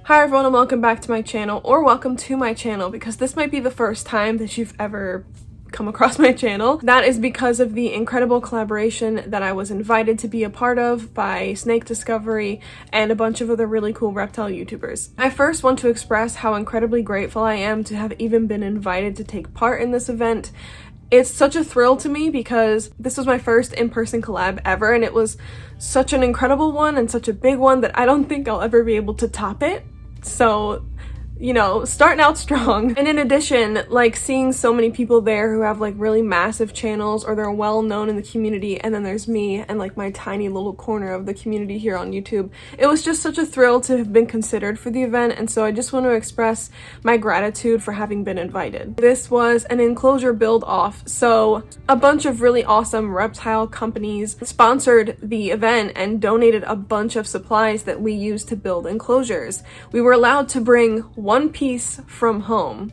Hi everyone and welcome back to my channel, or welcome to my channel, because this might be the first time that you've ever come across my channel. That is because of the incredible collaboration that I was invited to be a part of by Snake Discovery and a bunch of other really cool reptile YouTubers. I first want to express how incredibly grateful I am to have even been invited to take part in this event. It's such a thrill to me because this was my first in-person collab ever, and it was such an incredible one and such a big one that I don't think I'll ever be able to top it. So, you know, starting out strong. And in addition, like, seeing so many people there who have like really massive channels or they're well known in the community, and then there's me and like my tiny little corner of the community here on YouTube. It was just such a thrill to have been considered for the event, and so I just want to express my gratitude for having been invited. This was an enclosure build off, so a bunch of really awesome reptile companies sponsored the event and donated a bunch of supplies that we used to build enclosures. We were allowed to bring one piece from home,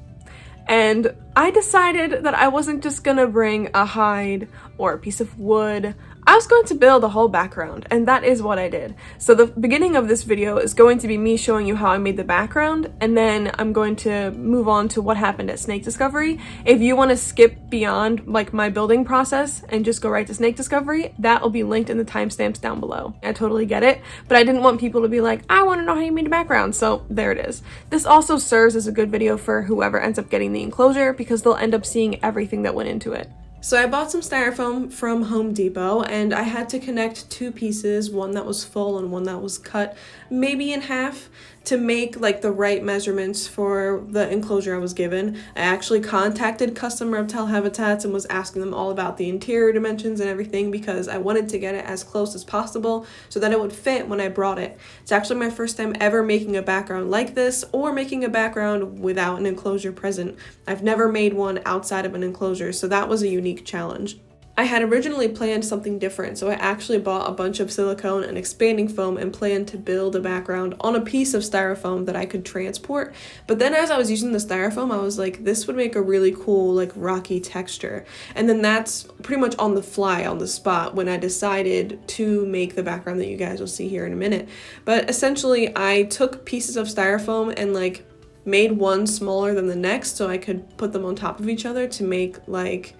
and I decided that I wasn't just gonna bring a hide or a piece of wood. I was going to build a whole background, and that is what I did. So the beginning of this video is going to be me showing you how I made the background, and then I'm going to move on to what happened at Snake Discovery. If you want to skip beyond like my building process and just go right to Snake Discovery, that will be linked in the timestamps down below. I totally get it, but I didn't want people to be like, I want to know how you made a background, so there it is. This also serves as a good video for whoever ends up getting the enclosure, because they'll end up seeing everything that went into it. So I bought some styrofoam from Home Depot, and I had to connect two pieces, one that was full and one that was cut maybe in half, to make like the right measurements for the enclosure I was given. I actually contacted Custom Reptile Habitats and was asking them all about the interior dimensions and everything, because I wanted to get it as close as possible so that it would fit when I brought it. It's actually my first time ever making a background like this, or making a background without an enclosure present. I've never made one outside of an enclosure, so that was a unique challenge. I had originally planned something different, so I actually bought a bunch of silicone and expanding foam and planned to build a background on a piece of styrofoam that I could transport. But then as I was using the styrofoam, I was like, this would make a really cool like rocky texture. And then that's pretty much on the fly, on the spot, when I decided to make the background that you guys will see here in a minute. But essentially I took pieces of styrofoam and like made one smaller than the next so I could put them on top of each other to make like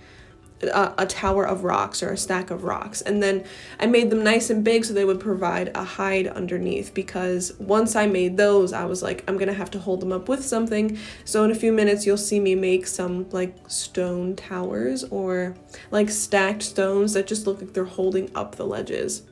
a tower of rocks or a stack of rocks. And then I made them nice and big so they would provide a hide underneath, because once I made those, I was like, I'm gonna have to hold them up with something. So in a few minutes you'll see me make some like stone towers, or like stacked stones that just look like they're holding up the ledges.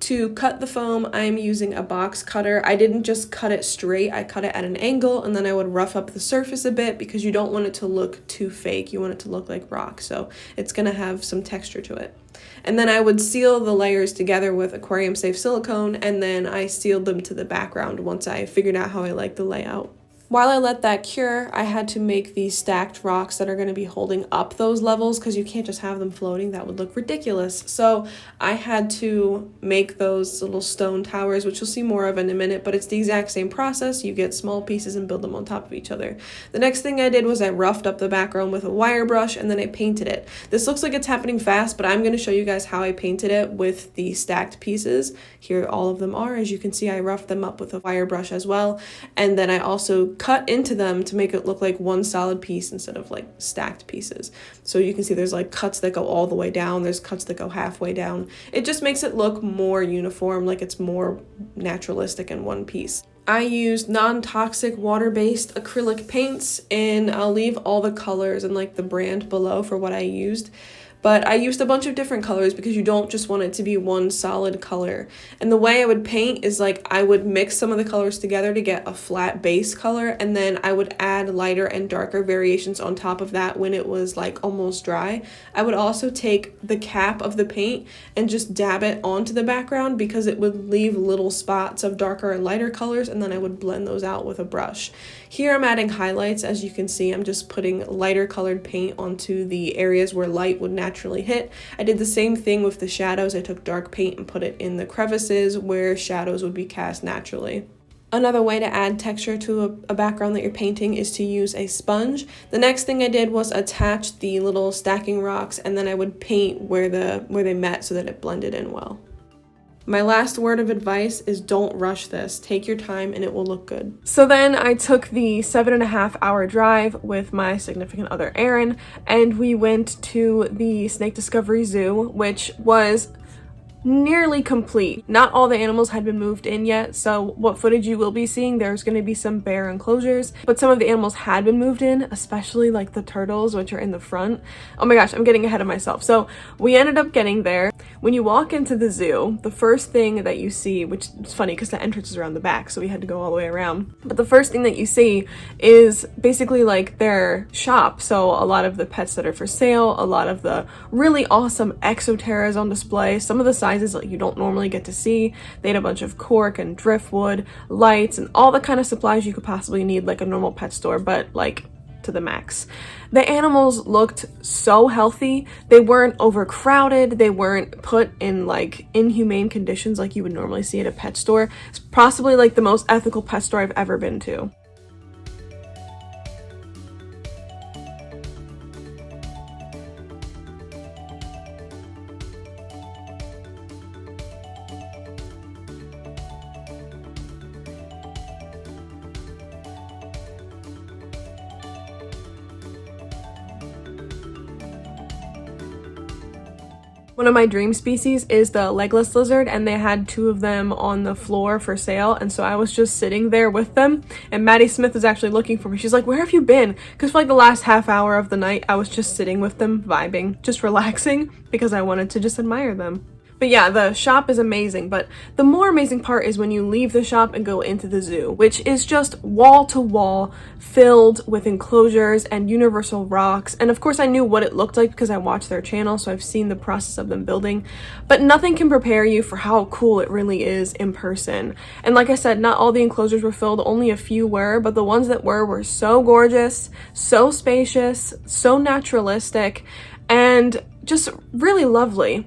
To cut the foam, I'm using a box cutter. I didn't just cut it straight, I cut it at an angle, and then I would rough up the surface a bit because you don't want it to look too fake. You want it to look like rock, so it's gonna have some texture to it. And then I would seal the layers together with aquarium safe silicone, and then I sealed them to the background once I figured out how I like the layout. While I let that cure, I had to make these stacked rocks that are going to be holding up those levels, because you can't just have them floating. That would look ridiculous. So I had to make those little stone towers, which you'll see more of in a minute, but it's the exact same process. You get small pieces and build them on top of each other. The next thing I did was I roughed up the background with a wire brush, and then I painted it. This looks like it's happening fast, but I'm going to show you guys how I painted it with the stacked pieces. Here all of them are. As you can see, I roughed them up with a wire brush as well, and then I also cut into them to make it look like one solid piece instead of like stacked pieces. So you can see there's like cuts that go all the way down, there's cuts that go halfway down. It just makes it look more uniform, like it's more naturalistic in one piece. I used non-toxic water-based acrylic paints, and I'll leave all the colors and like the brand below for what I used. But I used a bunch of different colors because you don't just want it to be one solid color. And the way I would paint is like I would mix some of the colors together to get a flat base color, and then I would add lighter and darker variations on top of that when it was like almost dry. I would also take the cap of the paint and just dab it onto the background, because it would leave little spots of darker and lighter colors, and then I would blend those out with a brush. Here I'm adding highlights. As you can see, I'm just putting lighter colored paint onto the areas where light would naturally hit. I did the same thing with the shadows. I took dark paint and put it in the crevices where shadows would be cast naturally. Another way to add texture to a background that you're painting is to use a sponge. The next thing I did was attach the little stacking rocks, and then I would paint where they met so that it blended in well. My last word of advice is don't rush this. Take your time and it will look good. So then I took the 7.5-hour drive with my significant other Aaron, and we went to the Snake Discovery Zoo, which was nearly complete. Not all the animals had been moved in yet, so what footage you will be seeing, there's going to be some bear enclosures, but some of the animals had been moved in, especially like the turtles, which are in the front. Oh my gosh, I'm getting ahead of myself. So we ended up getting there. When you walk into the zoo, the first thing that you see, which is funny because the entrance is around the back, so we had to go all the way around, but the first thing that you see is basically like their shop. So a lot of the pets that are for sale, a lot of the really awesome exoterras on display, some of the sizes that you don't normally get to see. They had a bunch of cork and driftwood, lights, and all the kind of supplies you could possibly need like a normal pet store, but like to the max. The animals looked so healthy. They weren't overcrowded. They weren't put in like inhumane conditions like you would normally see at a pet store. It's possibly like the most ethical pet store I've ever been to. One of my dream species is the legless lizard, and they had 2 of them on the floor for sale, and so I was just sitting there with them, and Maddie Smith was actually looking for me. She's like, where have you been? Because for like the last half hour of the night, I was just sitting with them, vibing, just relaxing, because I wanted to just admire them. But yeah, the shop is amazing, but the more amazing part is when you leave the shop and go into the zoo, which is just wall to wall filled with enclosures and universal rocks. And of course I knew what it looked like because I watched their channel, so I've seen the process of them building, but nothing can prepare you for how cool it really is in person. And like I said, not all the enclosures were filled, only a few were, but the ones that were so gorgeous, so spacious, so naturalistic, and just really lovely.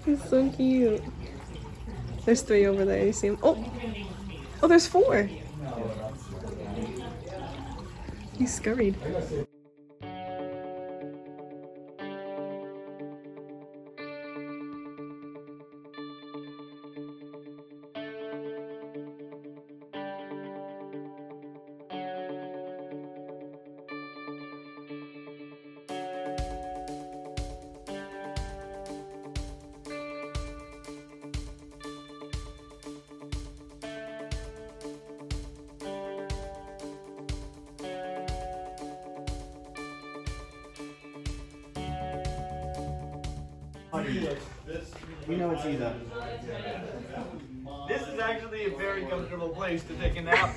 He's so cute. There's 3 over there. You see him? Oh, there's 4. He scurried. We know it's either. This is actually a very comfortable place to take a nap.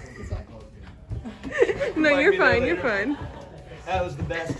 No, you're fine, you're fine. That was the best.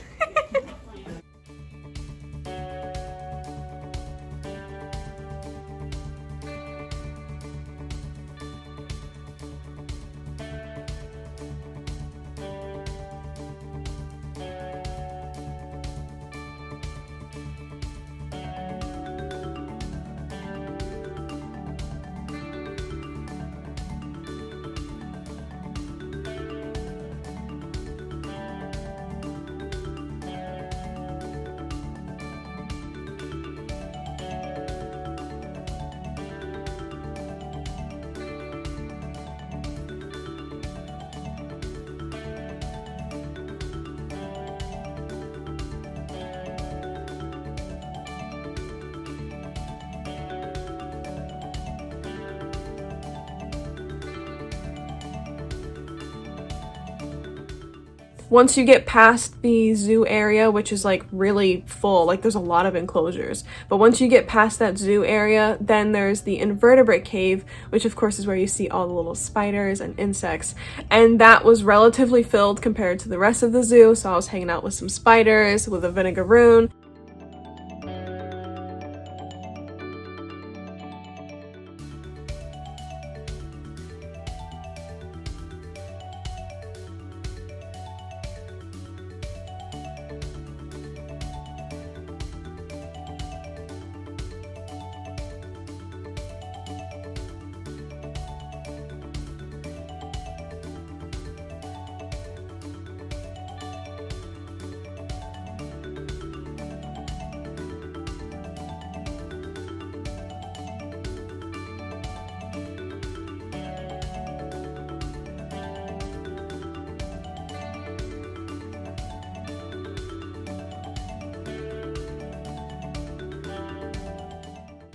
Once you get past the zoo area, which is like really full, like there's a lot of enclosures, but once you get past that zoo area, then there's the invertebrate cave, which of course is where you see all the little spiders and insects, and that was relatively filled compared to the rest of the zoo, so I was hanging out with some spiders, with a vinegaroon.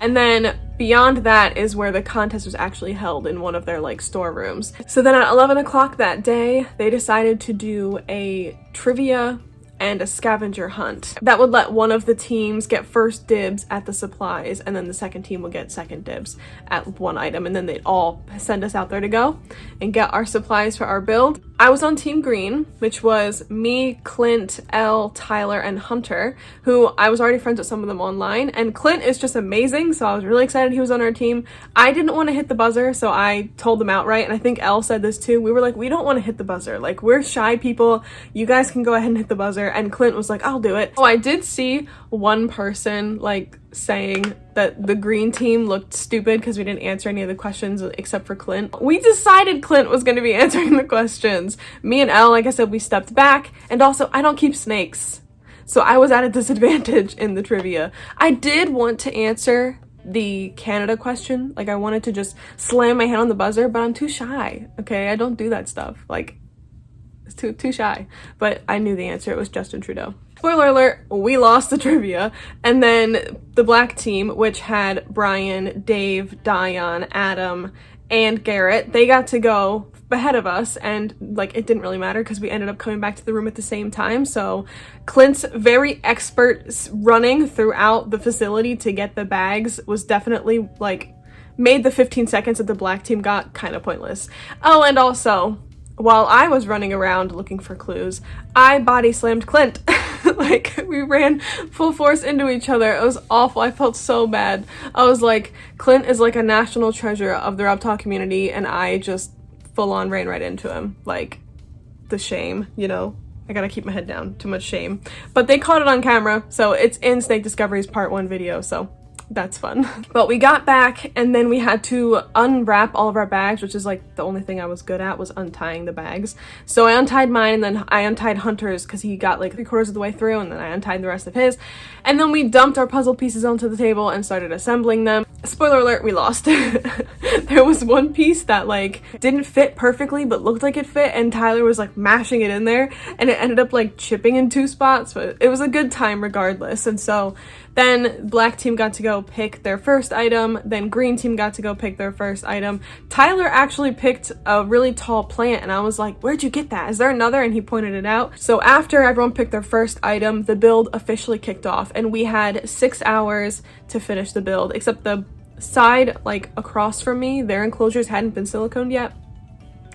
And then beyond that is where the contest was actually held, in one of their like storerooms. So then at 11 o'clock that day, they decided to do a trivia and a scavenger hunt. That would let one of the teams get first dibs at the supplies, and then the second team would get second dibs at one item, and then they'd all send us out there to go and get our supplies for our build. I was on Team Green, which was me, Clint, Elle, Tyler, and Hunter, who I was already friends with some of them online, and Clint is just amazing, so I was really excited he was on our team. I didn't want to hit the buzzer, so I told them outright, and I think Elle said this too. We were like, we don't want to hit the buzzer. Like, we're shy people. You guys can go ahead and hit the buzzer. And Clint was like, I'll do it. Oh, I did see one person like saying that the green team looked stupid because we didn't answer any of the questions except for Clint. We decided Clint was going to be answering the questions. Me and Elle, like I said, we stepped back, and also I don't keep snakes, so I was at a disadvantage in the trivia. I did want to answer the Canada question. Like, I wanted to just slam my hand on the buzzer, but I'm too shy. Okay, I don't do that stuff. Like, it's too shy. But I knew the answer. It was Justin Trudeau. Spoiler alert, we lost the trivia. And then the black team, which had Brian, Dave, Dion, Adam, and Garrett, they got to go ahead of us, and like it didn't really matter because we ended up coming back to the room at the same time. So Clint's very expert running throughout the facility to get the bags was definitely like made the 15 seconds that the black team got kind of pointless. Oh, and also, while I was running around looking for clues, I body slammed Clint. Like, we ran full force into each other. It was awful. I felt so bad. I was like, Clint is like a national treasure of the Reptile community, and I just full on ran right into him. Like, the shame, you know? I gotta keep my head down. Too much shame. But they caught it on camera, so it's in Snake Discovery's Part 1 video, so that's fun. But we got back, and then we had to unwrap all of our bags, which is like the only thing I was good at, was untying the bags. So I untied mine, and then I untied Hunter's because he got like 3/4 of the way through, and then I untied the rest of his. And then we dumped our puzzle pieces onto the table and started assembling them. Spoiler alert, we lost. There was one piece that like didn't fit perfectly but looked like it fit, and Tyler was like mashing it in there, and it ended up like chipping in 2 spots, but it was a good time regardless. And so then black team got to go pick their first item, then green team got to go pick their first item. Tyler actually picked a really tall plant, and I was like, where'd you get that? Is there another? And he pointed it out. So after everyone picked their first item, the build officially kicked off, and we had 6 hours to finish the build, except the side like across from me, their enclosures hadn't been siliconed yet.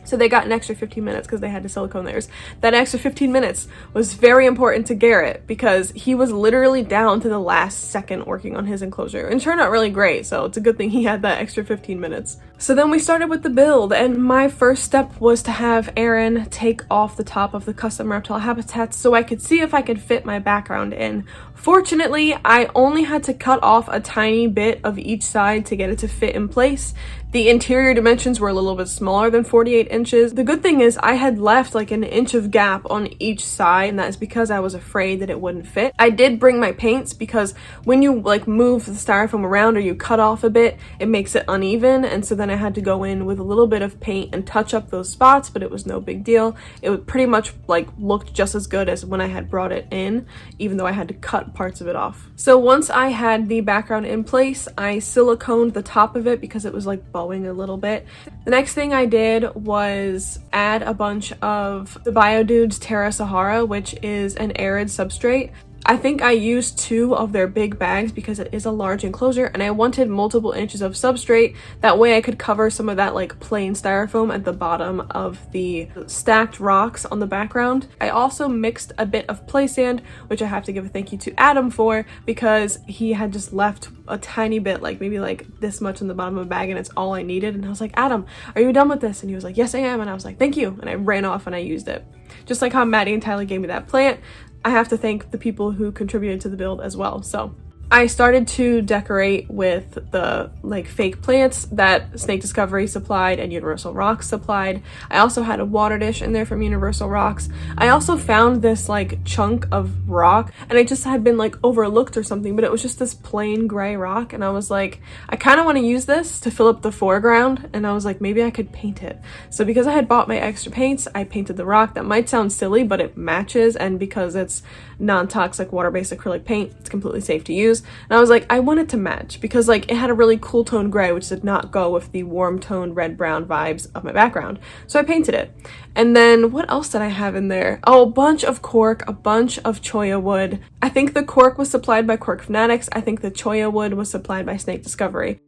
So they got an extra 15 minutes because they had to silicone theirs. That extra 15 minutes was very important to Garrett because he was literally down to the last second working on his enclosure, and turned out really great, so it's a good thing he had that extra 15 minutes. So then we started with the build, and my first step was to have Aaron take off the top of the custom reptile habitats so I could see if I could fit my background in. Fortunately, I only had to cut off a tiny bit of each side to get it to fit in place. The interior dimensions were a little bit smaller than 48 inches. The good thing is I had left like an inch of gap on each side, and that's because I was afraid that it wouldn't fit. I did bring my paints because when you like move the styrofoam around or you cut off a bit, it makes it uneven, and so then I had to go in with a little bit of paint and touch up those spots, but it was no big deal. It would pretty much like looked just as good as when I had brought it in, even though I had to cut parts of it off. So once I had the background in place, I siliconed the top of it because it was like bowing a little bit. The next thing I did was add a bunch of the Biodude's Terra Sahara, which is an arid substrate. I think I used 2 of their big bags because it is a large enclosure, and I wanted multiple inches of substrate. That way I could cover some of that like plain styrofoam at the bottom of the stacked rocks on the background. I also mixed a bit of play sand, which I have to give a thank you to Adam for, because he had just left a tiny bit, like maybe like this much in the bottom of the bag, and it's all I needed. And I was like, Adam, are you done with this? And he was like, yes, I am. And I was like, thank you. And I ran off and I used it. Just like how Maddie and Tyler gave me that plant, I have to thank the people who contributed to the build as well. So I started to decorate with the like fake plants that Snake Discovery supplied and Universal Rocks supplied. I also had a water dish in there from Universal Rocks. I also found this like chunk of rock, and it just had been like overlooked or something, but it was just this plain gray rock, and I was like, I kind of want to use this to fill up the foreground, and I was like, maybe I could paint it. So because I had bought my extra paints, I painted the rock. That might sound silly, but it matches, and because it's non-toxic water-based acrylic paint, it's completely safe to use. enclosures, and I was like, I want it to match because like it had a really cool tone gray, which did not go with the warm tone red brown vibes of my background. So I painted it. And then what else did I have in there? Oh, a bunch of cork, a bunch of choya wood. I think the cork was supplied by Cork Fanatics. I think the choya wood was supplied by Snake Discovery.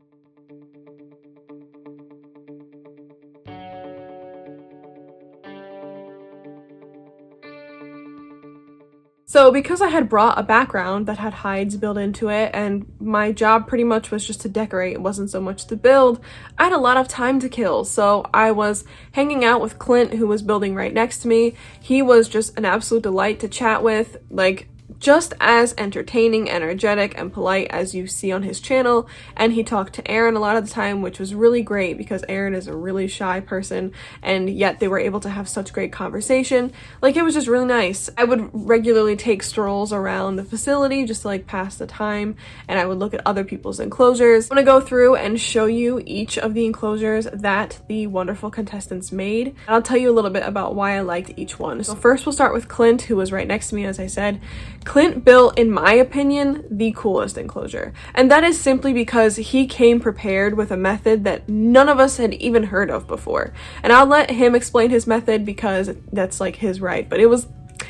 So because I had brought a background that had hides built into it and my job pretty much was just to decorate, it wasn't so much to build, I had a lot of time to kill. So I was hanging out with Clint, who was building right next to me. He was just an absolute delight to chat with, like just as entertaining, energetic, and polite as you see on his channel. And he talked to Aaron a lot of the time, which was really great because Aaron is a really shy person, and yet they were able to have such great conversation. Like, it was just really nice. I would regularly take strolls around the facility just to like pass the time, and I would look at other people's enclosures. I'm gonna go through and show you each of the enclosures that the wonderful contestants made. And I'll tell you a little bit about why I liked each one. So first we'll start with Clint, who was right next to me, as I said. Clint built, in my opinion, the coolest enclosure. And that is simply because he came prepared with a method that none of us had even heard of before. And I'll let him explain his method because that's like his right. But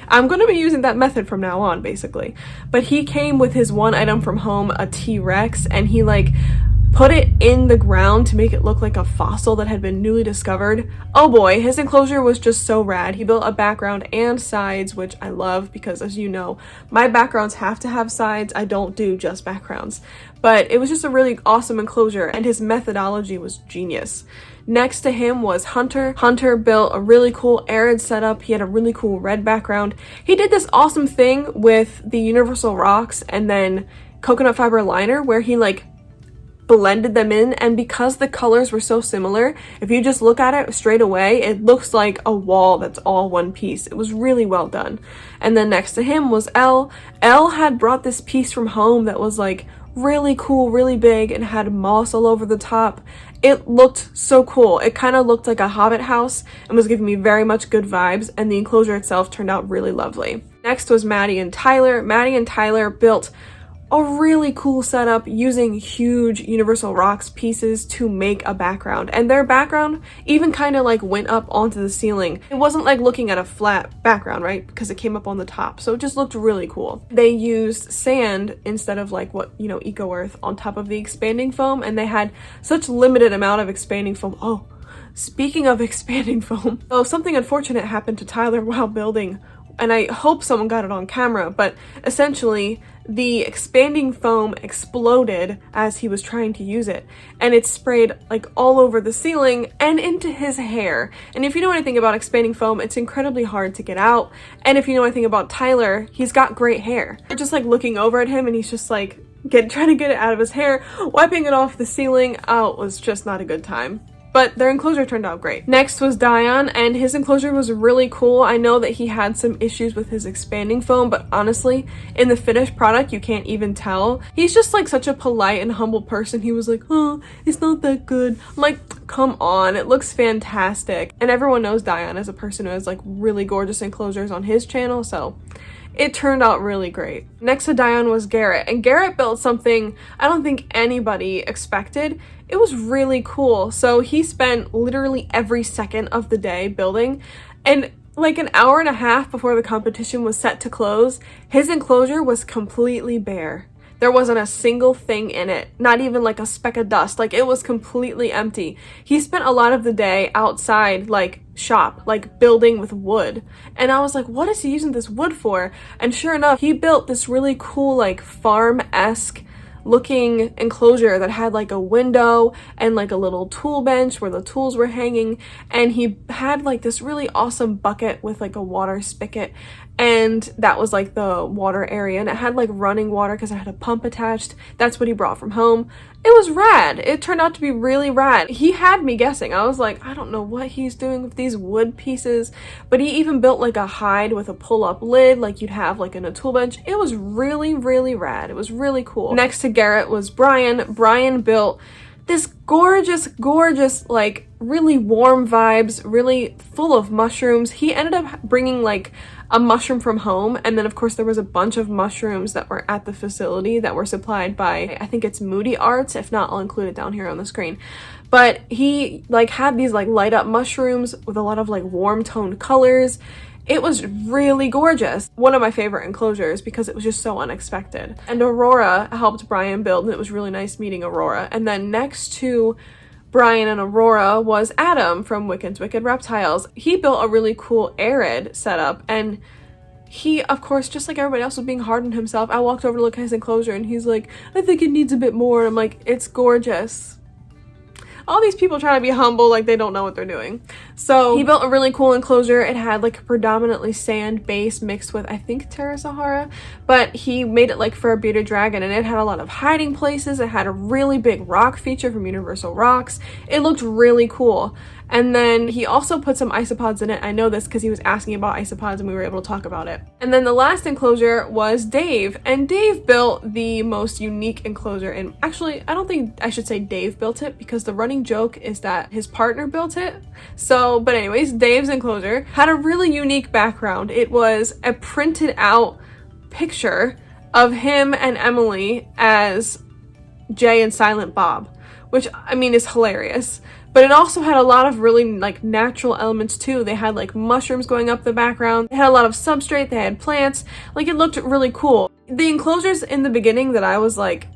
I'm going to be using that method from now on, basically. But he came with his one item from home, a T-Rex, and he like put it in the ground to make it look like a fossil that had been newly discovered. Oh boy, his enclosure was just so rad. He built a background and sides, which I love because, as you know, my backgrounds have to have sides. I don't do just backgrounds. But it was just a really awesome enclosure, and his methodology was genius. Next to him was Hunter. Hunter built a really cool arid setup. He had a really cool red background. He did this awesome thing with the universal rocks and then coconut fiber liner where he like blended them in, and because the colors were so similar, if you just look at it straight away, it looks like a wall that's all one piece. It was really well done. And then next to him was Elle. Elle had brought this piece from home that was like really cool, really big, and had moss all over the top. It looked so cool. It kind of looked like a hobbit house and was giving me very much good vibes, and the enclosure itself turned out really lovely. Next was Maddie and Tyler. Maddie and Tyler built a really cool setup using huge universal rocks pieces to make a background, and their background even kind of like went up onto the ceiling. It wasn't like looking at a flat background, right, because it came up on the top, so it just looked really cool. They used sand instead of like what, you know, Eco Earth on top of the expanding foam, and they had such limited amount of expanding foam. Oh, speaking of expanding foam, oh, something unfortunate happened to Tyler while building, and I hope someone got it on camera, but essentially the expanding foam exploded as he was trying to use it, and it sprayed like all over the ceiling and into his hair. And if you know anything about expanding foam, it's incredibly hard to get out. And if you know anything about Tyler, he's got great hair. You're just like looking over at him and he's just like trying to get it out of his hair, wiping it off the ceiling. Oh, it was just not a good time. But their enclosure turned out great. Next was Dion, and his enclosure was really cool. I know that he had some issues with his expanding foam, but honestly, in the finished product, you can't even tell. He's just like such a polite and humble person. He was like, oh, it's not that good. I'm like, come on, it looks fantastic. And everyone knows Dion as a person who has like really gorgeous enclosures on his channel, so it turned out really great. Next to Dion was Garrett, and Garrett built something I don't think anybody expected. It was really cool. So he spent literally every second of the day building, and like an hour and a half before the competition was set to close, his enclosure was completely bare. There wasn't a single thing in it, not even like a speck of dust. Like, it was completely empty. He spent a lot of the day outside, like shop, like building with wood. And I was like, what is he using this wood for? And sure enough, he built this really cool, like farm-esque looking enclosure that had like a window and like a little tool bench where the tools were hanging, and he had like this really awesome bucket with like a water spigot, and that was like the water area, and it had like running water because it had a pump attached. That's what he brought from home. It was rad. It turned out to be really rad. He had me guessing. I was like, I don't know what he's doing with these wood pieces, but he even built like a hide with a pull-up lid like you'd have like in a tool bench. It was really, really rad. It was really cool. Next to Garrett was Brian. Brian built this gorgeous, like really warm vibes, really full of mushrooms. He ended up bringing like a mushroom from home, and then of course there was a bunch of mushrooms that were at the facility that were supplied by, I think it's Moody Arts. If not, I'll include it down here on the screen. But he like had these like light up mushrooms with a lot of like warm toned colors. It was really gorgeous. One of my favorite enclosures because it was just so unexpected. And Aurora helped Brian build, and it was really nice meeting Aurora. And then next to Brian and Aurora was Adam from Wiccan's Wicked Reptiles. He built a really cool arid setup, and he, of course, just like everybody else, was being hard on himself. I walked over to look at his enclosure and he's like, I think it needs a bit more. And I'm like, it's gorgeous. All these people trying to be humble like they don't know what they're doing. So he built a really cool enclosure. It had like a predominantly sand base mixed with, I think, Terra Sahara, but he made it like for a bearded dragon, and it had a lot of hiding places. It had a really big rock feature from Universal Rocks. It looked really cool. And then he also put some isopods in it. I know this because he was asking about isopods and we were able to talk about it. And then the last enclosure was Dave. And Dave built the most unique enclosure. And actually, I don't think I should say Dave built it because the running joke is that his partner built it. So, but anyways, Dave's enclosure had a really unique background. It was a printed out picture of him and Emily as Jay and Silent Bob, which I mean is hilarious. But it also had a lot of really like natural elements too. They had like mushrooms going up the background. They had a lot of substrate. They had plants. Like it looked really cool. The enclosures in the beginning that I was like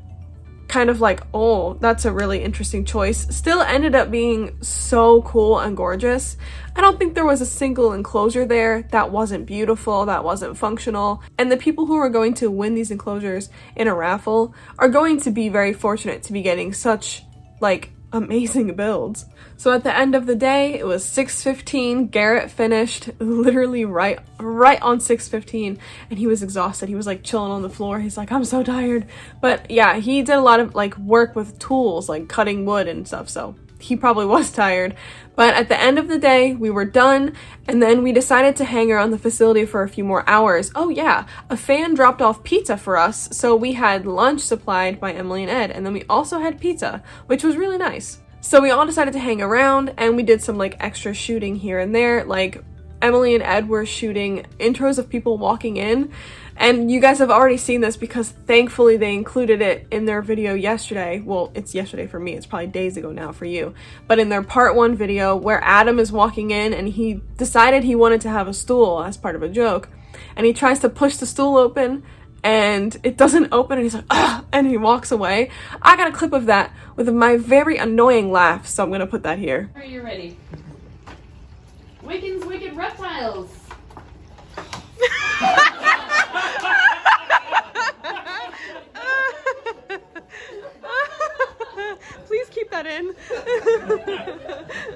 kind of like, oh, that's a really interesting choice, still ended up being so cool and gorgeous. I don't think there was a single enclosure there that wasn't beautiful, that wasn't functional. And the people who are going to win these enclosures in a raffle are going to be very fortunate to be getting such like amazing builds. So at the end of the day, it was 6:15. Garrett finished literally right on 6:15, and he was exhausted. He was like chilling on the floor. He's like, I'm so tired. But yeah, he did a lot of like work with tools, like cutting wood and stuff, so he probably was tired. But at the end of the day, we were done, and then we decided to hang around the facility for a few more hours. Oh yeah, a fan dropped off pizza for us, so we had lunch supplied by Emily and Ed, and then we also had pizza, which was really nice. So we all decided to hang around, and we did some like extra shooting here and there. Like Emily and Ed were shooting intros of people walking in, and you guys have already seen this because thankfully they included it in their video yesterday. Well, it's yesterday for me, it's probably days ago now for you. But in their part 1 video where Adam is walking in and he decided he wanted to have a stool as part of a joke, and he tries to push the stool open and it doesn't open, and he's like, ugh, and he walks away. I got a clip of that with my very annoying laugh, so I'm gonna put that here. Are you ready? Wiccan's Wicked Reptiles! Please keep that in.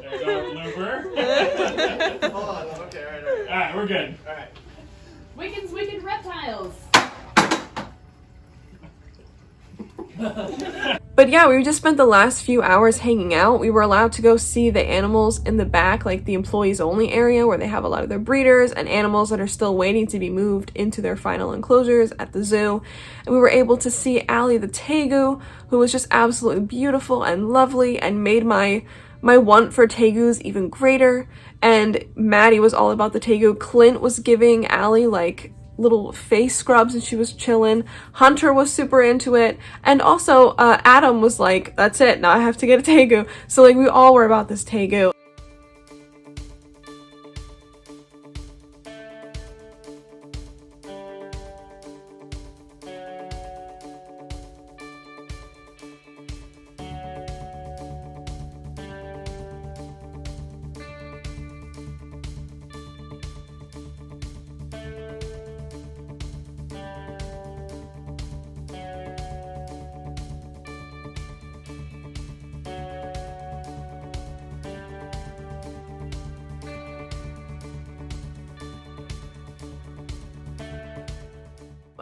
There's our blooper. Hold on, okay, alright. Alright, we're good. Alright. Wiccan's Wicked Reptiles! But yeah, we just spent the last few hours hanging out. We were allowed to go see the animals in the back, like the employees only area where they have a lot of their breeders and animals that are still waiting to be moved into their final enclosures at the zoo. And we were able to see Allie the tegu, who was just absolutely beautiful and lovely and made my want for tegus even greater. And Maddie was all about the tegu. Clint was giving Allie like little face scrubs and she was chilling. Hunter was super into it, and also Adam was like, that's it, now I have to get a tegu. So like we all were about this tegu.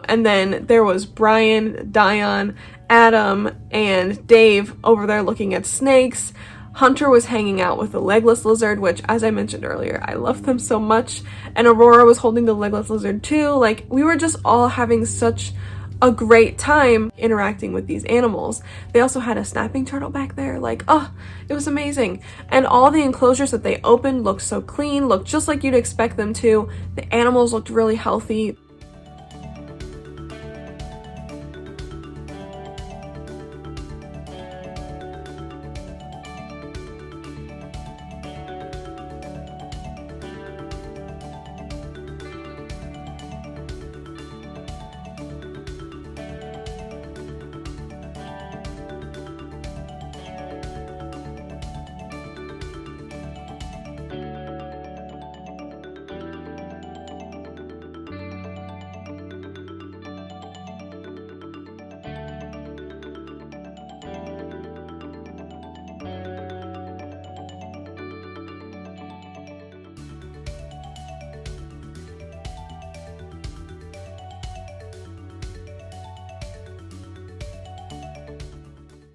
And then there was Brian, Dion, Adam, and Dave over there looking at snakes. Hunter was hanging out with the legless lizard, which, as I mentioned earlier, I love them so much. And Aurora was holding the legless lizard too. Like, we were just all having such a great time interacting with these animals. They also had a snapping turtle back there, like, oh, it was amazing. And all the enclosures that they opened looked so clean, looked just like you'd expect them to. The animals looked really healthy.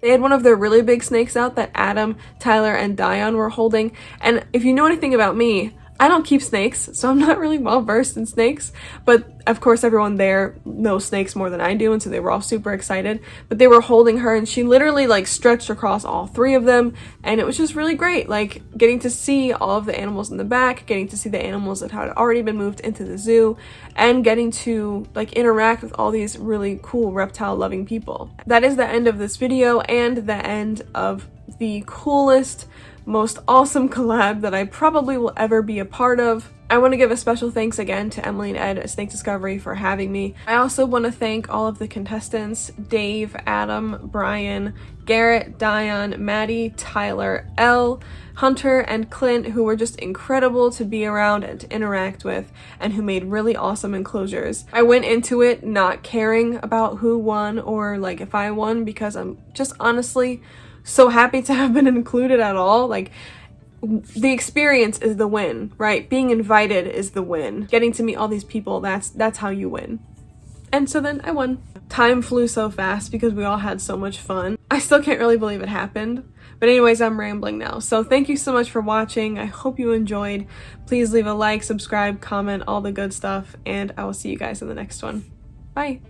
They had one of their really big snakes out that Adam, Tyler, and Dion were holding. And if you know anything about me, I don't keep snakes, so I'm not really well versed in snakes. But of course, everyone there knows snakes more than I do, and so they were all super excited. But they were holding her, and she literally like stretched across all three of them, and it was just really great. Like getting to see all of the animals in the back, getting to see the animals that had already been moved into the zoo, and getting to like interact with all these really cool reptile loving people. That is the end of this video and the end of the coolest, most awesome collab that I probably will ever be a part of. I want to give a special thanks again to Emily and Ed at Snake Discovery for having me. I also want to thank all of the contestants, Dave, Adam, Brian, Garrett, Dion, Maddie, Tyler, Elle, Hunter, and Clint, who were just incredible to be around and to interact with, and who made really awesome enclosures. I went into it not caring about who won or like if I won, because I'm just honestly so happy to have been included at all. Like, the experience is the win, right? Being invited is the win. Getting to meet all these people, that's how you win. And so then I won. Time flew so fast because we all had so much fun. I still can't really believe it happened. But anyways, I'm rambling now. So thank you so much for watching. I hope you enjoyed. Please leave a like, subscribe, comment, all the good stuff, and I will see you guys in the next one. Bye.